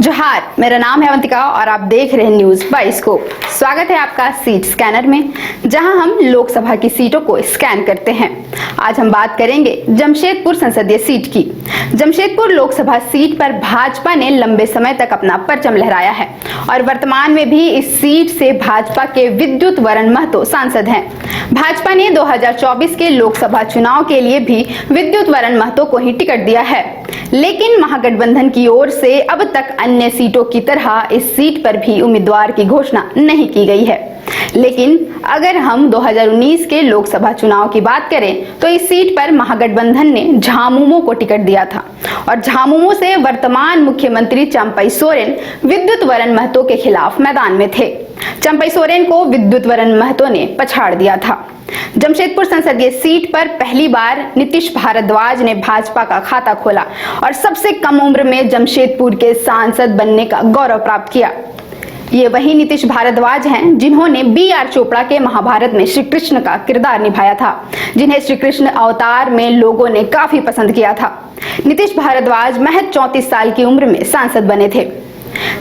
जोहार, मेरा नाम है अवंतिका और आप देख रहे हैं न्यूज बाइस्कोप। स्वागत है आपका सीट स्कैनर में, जहां हम लोकसभा की सीटों को स्कैन करते हैं। आज हम बात करेंगे जमशेदपुर संसदीय सीट की। जमशेदपुर लोकसभा सीट पर भाजपा ने लंबे समय तक अपना परचम लहराया है और वर्तमान में भी इस सीट से भाजपा के विद्युत वरण महतो सांसद हैं। भाजपा ने 2024 के लोकसभा चुनाव के लिए भी विद्युत वरण महतो को ही टिकट दिया है, लेकिन महागठबंधन की ओर से अब तक अन्य सीटों की तरह इस सीट पर भी उम्मीदवार की घोषणा नहीं की गई है। लेकिन अगर हम 2019 के लोकसभा चुनाव की बात करें तो इस सीट पर महागठबंधन ने झामुमो को टिकट दिया था और झामुमो से वर्तमान मुख्यमंत्री चंपई सोरेन विद्युत वरण महतो के खिलाफ मैदान में थे। चंपई सोरेन को विद्युत वरण महतो ने पछाड़ दिया था। जमशेदपुर संसदीय सीट पर पहली बार नीतीश भारद्वाज ने भाजपा का खाता खोला और सबसे कम उम्र में जमशेदपुर के सांसद बनने का गौरव प्राप्त किया। ये वही नीतीश भारद्वाज हैं जिन्होंने B.R. चोपड़ा के महाभारत में श्री कृष्ण का किरदार निभाया था, जिन्हें श्री कृष्ण अवतार में लोगों ने काफी पसंद किया था। नीतीश भारद्वाज महज 34 साल की उम्र में सांसद बने थे।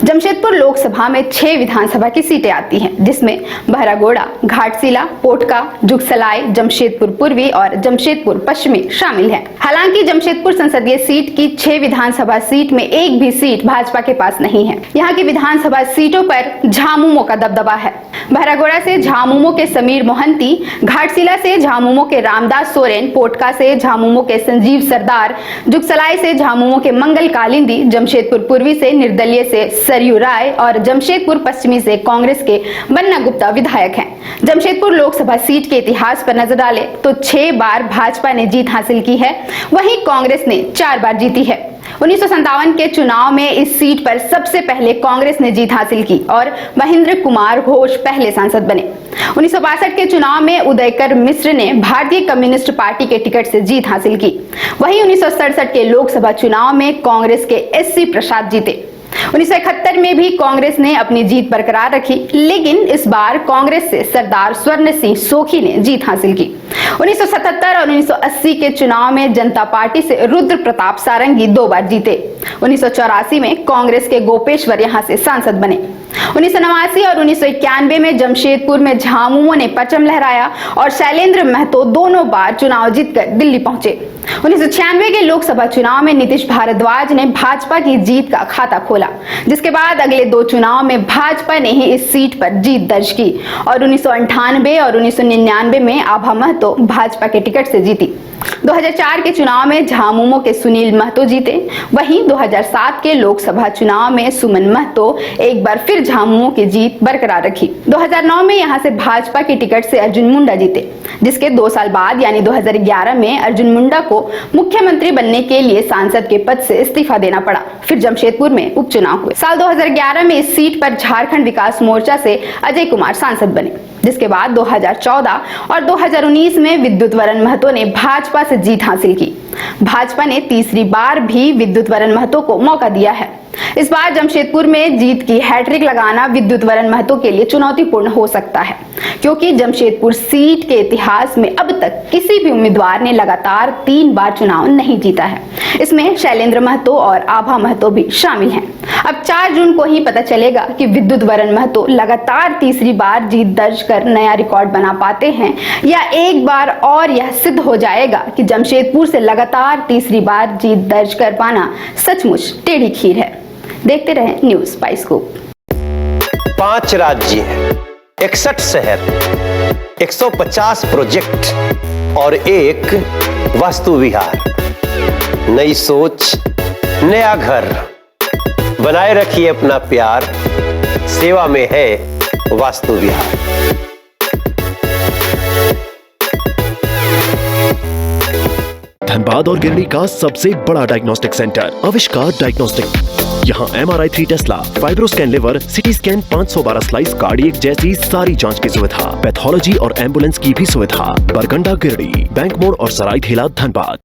जमशेदपुर लोकसभा में 6 विधानसभा की सीटें आती हैं, जिसमें बहरागोड़ा, घाटशिला, पोटका, जुगसलाई, जमशेदपुर पूर्वी और जमशेदपुर पश्चिमी शामिल हैं। हालांकि जमशेदपुर संसदीय सीट की 6 विधानसभा सीट में एक भी सीट भाजपा के पास नहीं है। यहाँ की विधानसभा सीटों पर झामुमो का दबदबा है। बहरागोड़ा से झामुमो के समीर मोहंती, घाटशिला से झामुमो के रामदास सोरेन, पोटका से झामुमो के संजीव सरदार, जुगसलाई से झामुमो के मंगल कालिंदी, जमशेदपुर पूर्वी से निर्दलीय से सरयू राय और जमशेदपुर पश्चिमी से कांग्रेस के बन्ना गुप्ता विधायक हैं। जमशेदपुर लोकसभा सीट के इतिहास पर नजर डालें तो 6 बार भाजपा ने जीत हासिल की है, वहीं कांग्रेस ने 4 बार जीती है। 1957 के चुनाव में इस सीट पर सबसे पहले कांग्रेस ने जीत हासिल की और महेंद्र कुमार घोष पहले सांसद बने। 1962 के चुनाव में उदयकर मिश्र ने भारतीय कम्युनिस्ट पार्टी के टिकट से जीत हासिल की। वहीं 1967 के लोकसभा चुनाव में कांग्रेस के SC प्रसाद जीते। 1971 में भी कांग्रेस ने अपनी जीत बरकरार रखी, लेकिन इस बार कांग्रेस से सरदार स्वर्ण सिंह सोखी ने जीत हासिल की। 1977 और 1980 के चुनाव में जनता पार्टी से रुद्र प्रताप सारंगी 2 बार जीते। 1984 में कांग्रेस के गोपेश्वर यहां से सांसद बने। 1989 और 1991 में जमशेदपुर में झामुमो ने परचम लहराया और शैलेंद्र महतो दोनों बार चुनाव जीतकर दिल्ली पहुंचे। 1996 के लोकसभा चुनाव में नीतीश भारद्वाज ने भाजपा की जीत का खाता खोला, जिसके बाद अगले 2 चुनाव में भाजपा ने ही इस सीट पर जीत दर्ज की और 1998 और 1999 में आभा महतो भाजपा के टिकट से जीती। 2004 के चुनाव में झामुमो के सुनील महतो जीते। वहीं 2007 के लोकसभा चुनाव में सुमन महतो एक बार फिर झामुमो की जीत बरकरार रखी। 2009 में यहां से भाजपा की टिकट से अर्जुन मुंडा जीते, जिसके 2 साल बाद यानी 2011 में अर्जुन मुंडा को मुख्यमंत्री बनने के लिए सांसद के पद से इस्तीफा देना पड़ा। फिर जमशेदपुर में उपचुनाव हुए। साल 2011 में इस सीट पर झारखंड विकास मोर्चा से अजय कुमार सांसद बने, जिसके बाद 2014 और 2019 में विद्युत वरण महतो ने भाजपा से जीत हासिल की। भाजपा ने तीसरी बार भी विद्युत वरण महतो को मौका दिया है। इस बार जमशेदपुर में जीत की हैट्रिक लगाना विद्युत वरण महतो के लिए चुनौतीपूर्ण हो सकता है, क्योंकि जमशेदपुर सीट के इतिहास में अब तक किसी भी उम्मीदवार ने लगातार 3 बार चुनाव नहीं जीता है। इसमें शैलेंद्र महतो और आभा महतो भी शामिल हैं। अब 4 जून को ही पता चलेगा कि विद्युत वरण महतो लगातार तीसरी बार जीत दर्ज कर नया रिकॉर्ड बना पाते हैं या एक बार और यह सिद्ध हो जाएगा कि जमशेदपुर से लगातार तीसरी बार जीत दर्ज कर पाना सचमुच टेढ़ी खीर है। देखते रहें न्यूज बाइस्कोप। 5 राज्य, 61 शहर, 150 प्रोजेक्ट और एक वास्तु विहार। नई सोच, नया घर। बनाए रखिए अपना प्यार, सेवा में है वास्तु विहार। धनबाद और गिरडी का सबसे बड़ा डायग्नोस्टिक सेंटर आविष्कार डायग्नोस्टिक। यहाँ MRI 3 Tesla, fibroscan liver, CT scan 512 slice cardiac जैसी सारी जांच की सुविधा, पैथोलॉजी और एम्बुलेंस की भी सुविधा। बरगंडा गिरडी, बैंक मोड़ और सराय ठेला धनबाद।